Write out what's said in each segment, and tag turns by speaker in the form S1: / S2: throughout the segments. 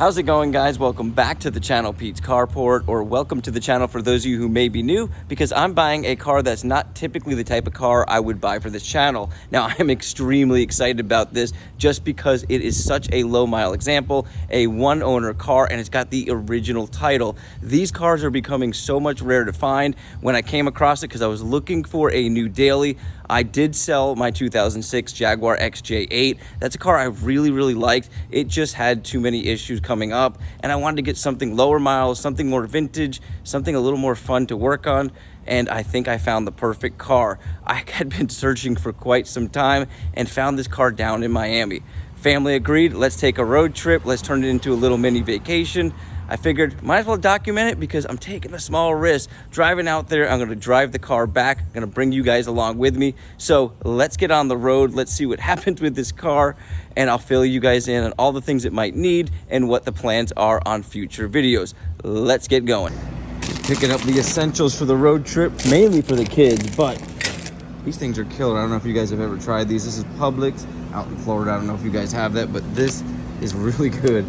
S1: How's it going, guys? Welcome back to the channel, Pete's Carport, or welcome to the channel for those of you who may be new, because I'm buying a car that's not typically the type of car I would buy for this channel. Now, I'm extremely excited about this just because it is such a low mile example, a one owner car, and it's got the original title. These cars are becoming so much rare to find. When I came across it, because I was looking for a new daily, I did sell my 2006 Jaguar XJ8. That's a car I really liked. It just had too many issues coming up, and I wanted to get something lower miles, something more vintage, something a little more fun to work on, and I think I found the perfect car. I had been searching for quite some time and found this car down in Miami. Family agreed, let's take a road trip, let's turn it into a little mini vacation. I figured might as well document it because I'm taking a small risk. Driving out there, I'm gonna drive the car back. I'm gonna bring you guys along with me. So let's get on the road. Let's see what happens with this car, and I'll fill you guys in on all the things it might need and what the plans are on future videos. Let's get going. Just picking up the essentials for the road trip, mainly for the kids, but these things are killer. I don't know if you guys have ever tried these. This is Publix out in Florida. I don't know if you guys have that, but this is really good.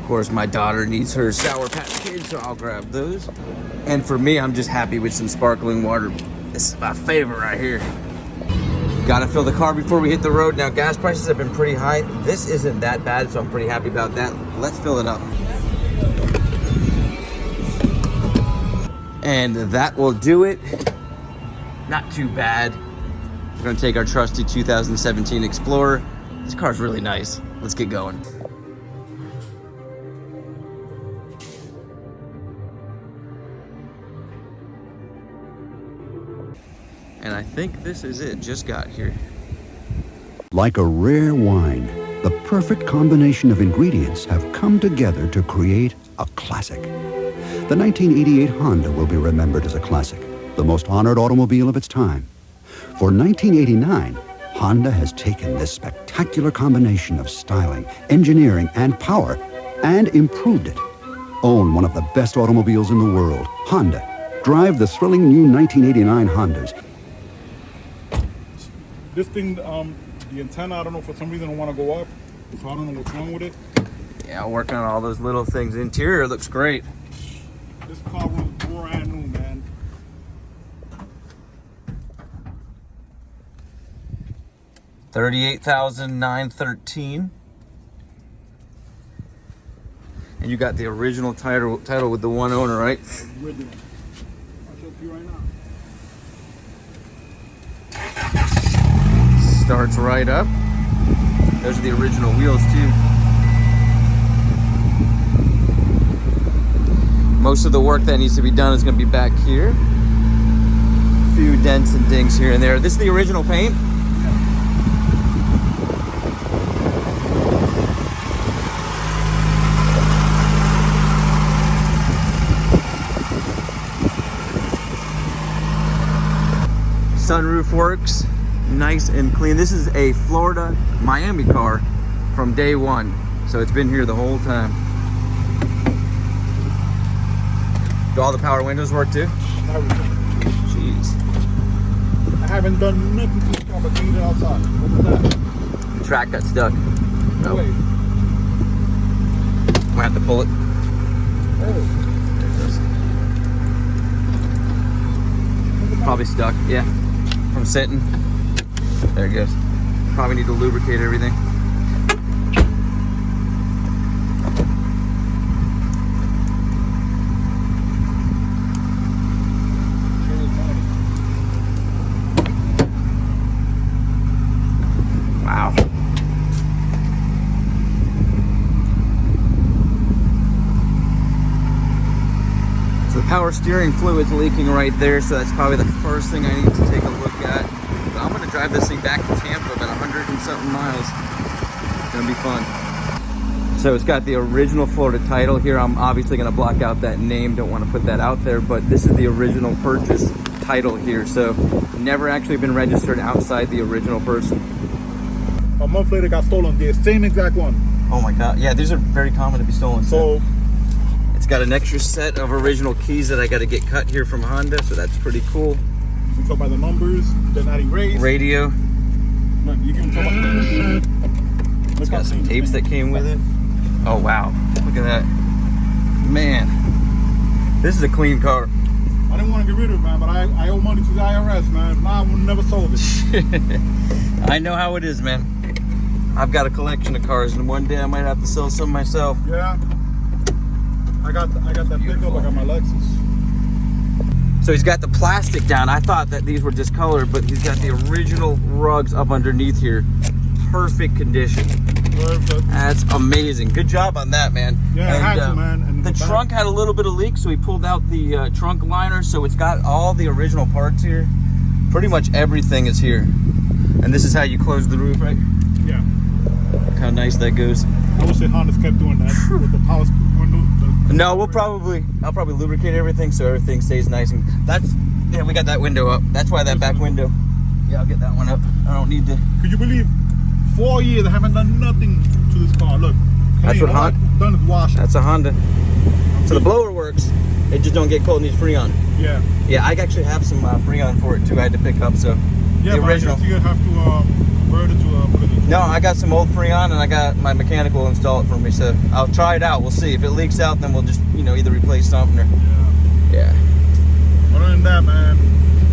S1: Of course, my daughter needs her Sour Patch Kids, so I'll grab those. And for me, I'm just happy with some sparkling water. This is my favorite right here. Gotta fill the car before we hit the road. Now, gas prices have been pretty high. This isn't that bad, so I'm pretty happy about that. Let's fill it up. And that will do it. Not too bad. We're gonna take our trusty 2017 Explorer. This car's really nice. Let's get going. And I think this is it, just got here.
S2: Like a rare wine, the perfect combination of ingredients have come together to create a classic. The 1988 Honda will be remembered as a classic, the most honored automobile of its time. For 1989, Honda has taken this spectacular combination of styling, engineering, and power and improved it. Own one of the best automobiles in the world, Honda. Drive the thrilling new 1989 Hondas.
S3: This thing, the antenna, I don't know, for some reason I want to go up, so I don't know what's wrong with it.
S1: Yeah, working on all those little things. The interior looks great.
S3: This car was brand new, man.
S1: $38,913. And you got the original title with the one owner, right?
S3: Original. I'll show it to you right now.
S1: Starts right up. Those are the original wheels too. Most of the work that needs to be done is going to be back here. A few dents and dings here and there. This is the original paint. Sunroof works. Nice and clean. This is a Florida Miami car from day one, so it's been here the whole time. Do all the power windows work too?
S3: Everything.
S1: Jeez.
S3: I haven't done nothing to the car but clean it outside. What was that?
S1: The track got stuck.
S3: No. Wait.
S1: Might have to pull it.
S3: Oh.
S1: There it goes. Probably stuck, yeah. From sitting. There it goes. Probably need to lubricate everything. Wow. So the power steering fluid's leaking right there, so that's probably the first thing I need to take a look at. But I'm gonna drive this thing back to Tampa, about 100 and something miles. It's gonna be fun. So it's got the original Florida title here. I'm obviously gonna block out that name, don't wanna put that out there, but this is the original purchase title here. So never actually been registered outside the original person.
S3: A month later, got stolen. The same exact one.
S1: Oh my God, yeah, these are very common to be stolen.
S3: So
S1: it's got an extra set of original keys that I gotta get cut here from Honda, so that's pretty cool.
S3: we talk by the numbers. They're not erased.
S1: Radio.
S3: Look, you can talk about.
S1: It's got some tapes that came with it. Oh wow. Look at that. Man, this is a clean car.
S3: I didn't want to get rid of it, man, but I owe money to the IRS, man. If not, I would never sold it.
S1: I know how it is, man. I've got a collection of cars, and one day I might have to sell some myself.
S3: Yeah. I got that pickup. I got my Lexus.
S1: So he's got the plastic down. I thought that these were discolored, but he's got the original rugs up underneath here. Perfect condition.
S3: Perfect.
S1: That's amazing. Good job on that, man.
S3: Yeah, it had to, man. And
S1: the trunk had a little bit of leak, so we pulled out the trunk liner. So it's got all the original parts here. Pretty much everything is here. And this is how you close the roof, right?
S3: Yeah.
S1: Look how nice that goes.
S3: I wish that Honda's kept doing that with the power window.
S1: No, I'll probably lubricate everything so everything stays nice. And yeah, we got that window up. That's why that back window. Yeah, I'll get that one up. I don't need to.
S3: Could you believe 4 years I haven't done nothing to this car? Look.
S1: That's what
S3: Honda done is wash it.
S1: That's a Honda. So the blower works. It just don't get cold. It needs Freon.
S3: Yeah.
S1: Yeah, I actually have some Freon for it too. I had to pick up. So
S3: yeah,
S1: the original.
S3: You have to convert it to put it in.
S1: No, I got some old Freon, and I got my mechanic will install it for me. So I'll try it out. We'll see if it leaks out. Then we'll just either replace something or yeah.
S3: Other than that, man.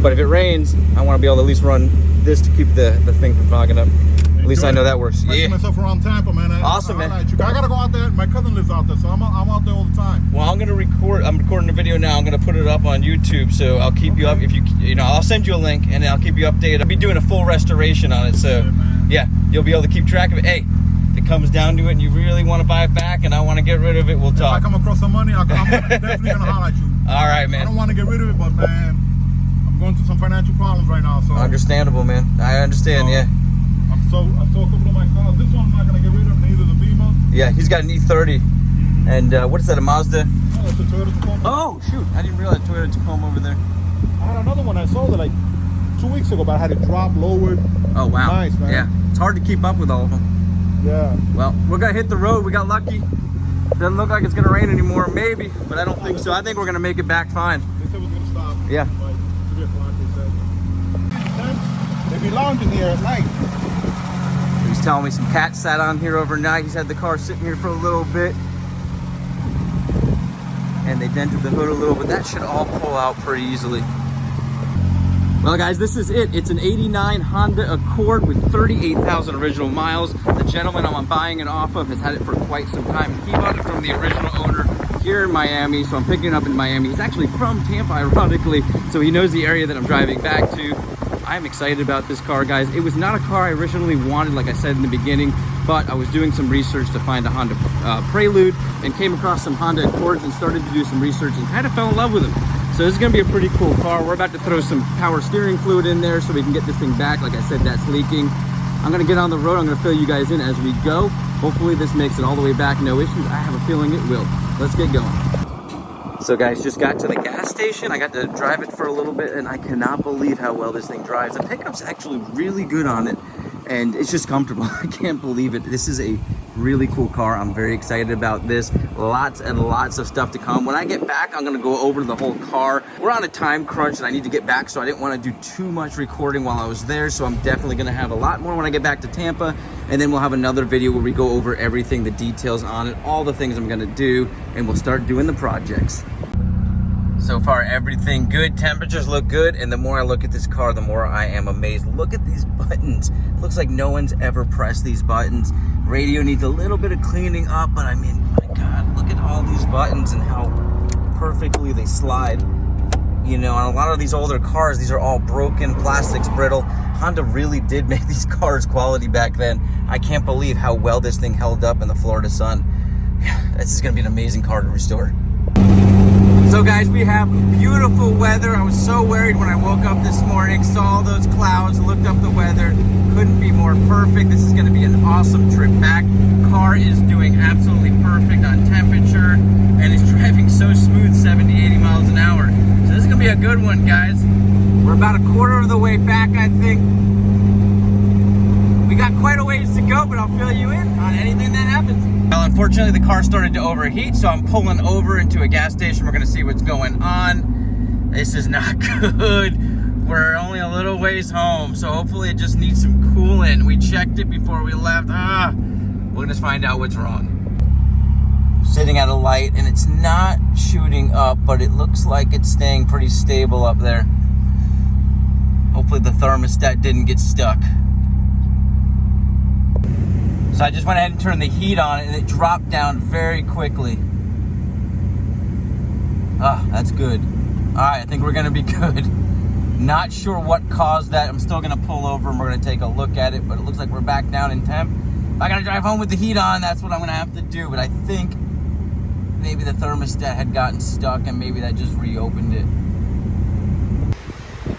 S1: But if it rains, I want to be able to at least run this to keep the thing from fogging up. At least I know that works.
S3: I see myself around Tampa, man.
S1: Awesome, man.
S3: I gotta go out there. My cousin lives out there, so I'm out there all the time.
S1: Well, I'm recording the video now. I'm gonna put it up on YouTube, so I'll keep you up. If I'll send you a link and I'll keep you updated. I'll be doing a full restoration on it, so yeah, you'll be able to keep track of it. Hey, if it comes down to it and you really want to buy it back and I want to get rid of it, we'll talk.
S3: If I come across some money, I'm definitely gonna holler at you.
S1: All right, man.
S3: I don't want to get rid of it, but man, I'm going through some financial problems right now. So
S1: understandable, man. I understand. Yeah.
S3: I saw a couple of my cars. This one I'm not gonna get rid of. Neither the Beamer.
S1: Yeah, he's got an E30, and what is that? A Mazda?
S3: Oh, it's a Toyota Tacoma.
S1: Oh shoot! I didn't realize Toyota Tacoma over there.
S3: I had another one. I sold it like 2 weeks ago, but I had it dropped, lowered.
S1: Oh wow!
S3: Nice, man.
S1: Yeah, it's hard to keep up with all of them.
S3: Yeah.
S1: Well, we're gonna hit the road. We got lucky. Doesn't look like it's gonna rain anymore. Maybe, but I don't think so. I think we're gonna make it back fine.
S3: They said it was gonna stop.
S1: Yeah.
S3: Like 3 o'clock, they said. They be lounging here at night.
S1: He's telling me some cats sat on here overnight. He's had the car sitting here for a little bit. And they dented the hood a little, but that should all pull out pretty easily. Well guys, this is it. It's an 89 Honda Accord with 38,000 original miles. The gentleman I'm buying it off of has had it for quite some time. He bought it from the original owner here in Miami, so I'm picking it up in Miami. He's actually from Tampa, ironically, so he knows the area that I'm driving back to. I'm excited about this car, guys. It was not a car I originally wanted, like I said in the beginning, but I was doing some research to find a Honda Prelude and came across some Honda Accords and started to do some research and kind of fell in love with them. So this is gonna be a pretty cool car. We're about to throw some power steering fluid in there so we can get this thing back. Like I said, that's leaking. I'm gonna get on the road. I'm gonna fill you guys in as we go. Hopefully this makes it all the way back, no issues. I have a feeling it will. Let's get going. So guys, just got to the gas station. I got to drive it for a little bit and I cannot believe how well this thing drives. The pickup's actually really good on it and it's just comfortable. I can't believe it. This is a really cool car. I'm very excited about this. Lots and lots of stuff to come. When I get back, I'm gonna go over the whole car. We're on a time crunch and I need to get back, so I didn't want to do too much recording while I was there. So I'm definitely gonna have a lot more when I get back to Tampa. And then we'll have another video where we go over everything, the details on it, all the things I'm gonna do, and we'll start doing the projects. So far, everything good. Temperatures look good, and the more I look at this car, the more I am amazed. Look at these buttons. It looks like no one's ever pressed these buttons. Radio needs a little bit of cleaning up, but I mean, my God, look at all these buttons and how perfectly they slide. You know, on a lot of these older cars, these are all broken, plastics brittle. Honda really did make these cars quality back then. I can't believe how well this thing held up in the Florida sun. This is gonna be an amazing car to restore. So guys, we have beautiful weather. I was so worried when I woke up this morning, saw all those clouds, looked up the weather. Couldn't be more perfect. This is gonna be an awesome trip back. Car is doing absolutely perfect on temperature and it's driving so smooth, 70, 80 miles an hour. So this is gonna be a good one, guys. We're about a quarter of the way back, I think. We got quite a ways to go, but I'll fill you in on anything that happens. Well, unfortunately, the car started to overheat, so I'm pulling over into a gas station. We're gonna see what's going on. This is not good. We're only a little ways home, so hopefully it just needs some coolant. We checked it before we left. We'll just find out what's wrong. sitting at a light and it's not shooting up, but it looks like it's staying pretty stable up there. Hopefully the thermostat didn't get stuck. So I just went ahead and turned the heat on and it dropped down very quickly. Ah, that's good. All right, I think we're gonna be good. Not sure what caused that. I'm still gonna pull over and we're gonna take a look at it, but it looks like we're back down in temp. If I gotta drive home with the heat on, that's what I'm gonna have to do. But I think maybe the thermostat had gotten stuck and maybe that just reopened it.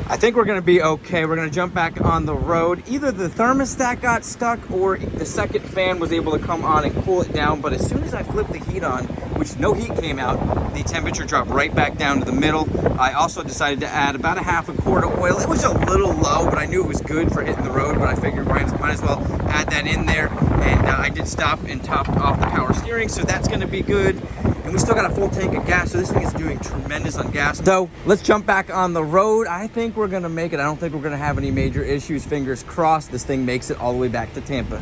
S1: I think we're gonna be okay. We're gonna jump back on the road. Either the thermostat got stuck or the second fan was able to come on and cool it down. But as soon as I flipped the heat on, which no heat came out, the temperature dropped right back down to the middle. I also decided to add about a half a quart of oil. It was a little low, but I knew it was good for hitting the road, but I figured might as well add that in there. And I did stop and top off the power steering, so that's gonna be good. And we still got a full tank of gas, so this thing is doing tremendous on gas. So let's jump back on the road. I think we're gonna make it. I don't think we're gonna have any major issues. Fingers crossed this thing makes it all the way back to Tampa.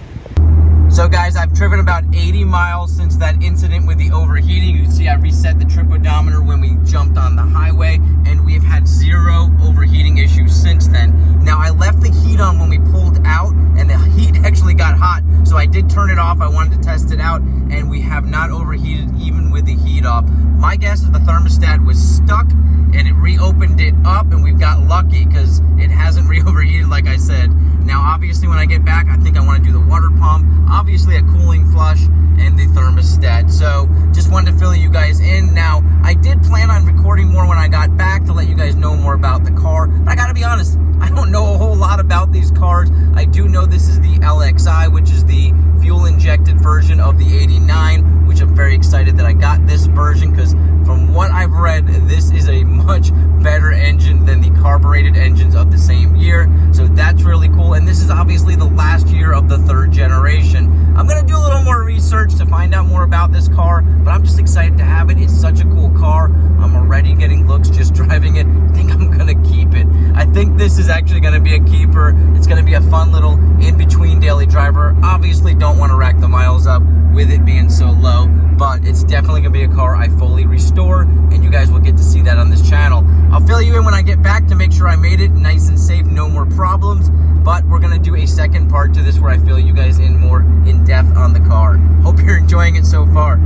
S1: So guys, I've driven about 80 miles since that incident with the overheating. You can see I reset the trip odometer when we jumped on the highway, and we have had 0 overheating issues since then. Now, I left the heat on when we pulled out, and the heat actually got hot, so I did turn it off. I wanted to test it out, and we have not overheated even with the heat off. My guess is the thermostat was stuck, and it reopened it up, and we've got lucky because it hasn't re-overheated like I said. Now, obviously, when I get back, I think I want to do the water pump, obviously a cooling flush, and the thermostat. So just wanted to fill you guys in. Now, I did plan on recording more when I got back to let you guys know more about the car, but I gotta be honest, I don't know a whole lot about these cars. I do know this is the LXI, which is the fuel-injected version of the 89, which I'm very excited that I got this version because from what I've read, this is a much better engine than the carbureted engines of the same year. So that's really cool. And this is obviously the last year of the 3rd generation. I'm gonna do a little more research to find out more about this car, but I'm just excited to have it. It's such a cool car. I'm already getting looks just driving it. I think I'm gonna keep it. I think this is actually gonna be a keeper. It's gonna be a fun little in-between daily driver. Obviously don't wanna rack the miles up with it being so low, but it's definitely gonna be a car I fully restore, and you guys will get to see that on this channel. I'll fill you in when I get back to make sure I made it nice and safe, no more problems, but we're gonna do a second part to this where I fill you guys in more in depth on the car. Hope you're enjoying it so far.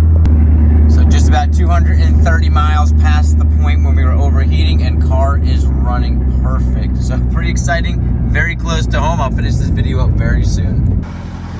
S1: So just about 230 miles past the point when we were overheating, and car is running perfect. So pretty exciting, very close to home. I'll finish this video up very soon.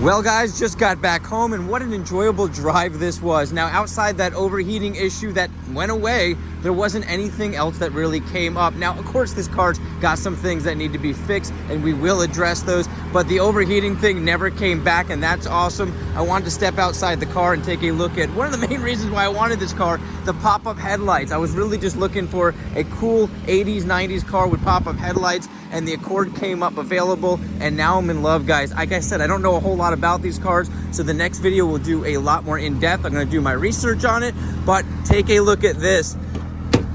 S1: Well guys, just got back home, and what an enjoyable drive this was. Now, outside that overheating issue that went away, there wasn't anything else that really came up. Now, of course, this car's got some things that need to be fixed, and we will address those, but the overheating thing never came back, and that's awesome. I wanted to step outside the car and take a look at one of the main reasons why I wanted this car, the pop-up headlights. I was really just looking for a cool 80s, 90s car with pop-up headlights, and the Accord came up available, and now I'm in love, guys. Like I said, I don't know a whole lot about these cars, so the next video will do a lot more in-depth. I'm gonna do my research on it, but take a look at this.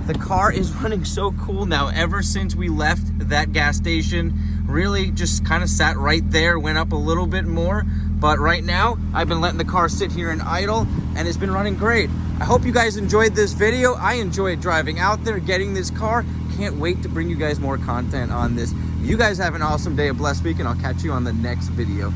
S1: The car is running so cool now. Ever since we left that gas station, really just kind of sat right there, went up a little bit more, but right now I've been letting the car sit here and idle, and it's been running great. I hope you guys enjoyed this video. I enjoyed driving out there, getting this car. Can't wait to bring you guys more content on this. You guys have an awesome day, a blessed week, and I'll catch you on the next video.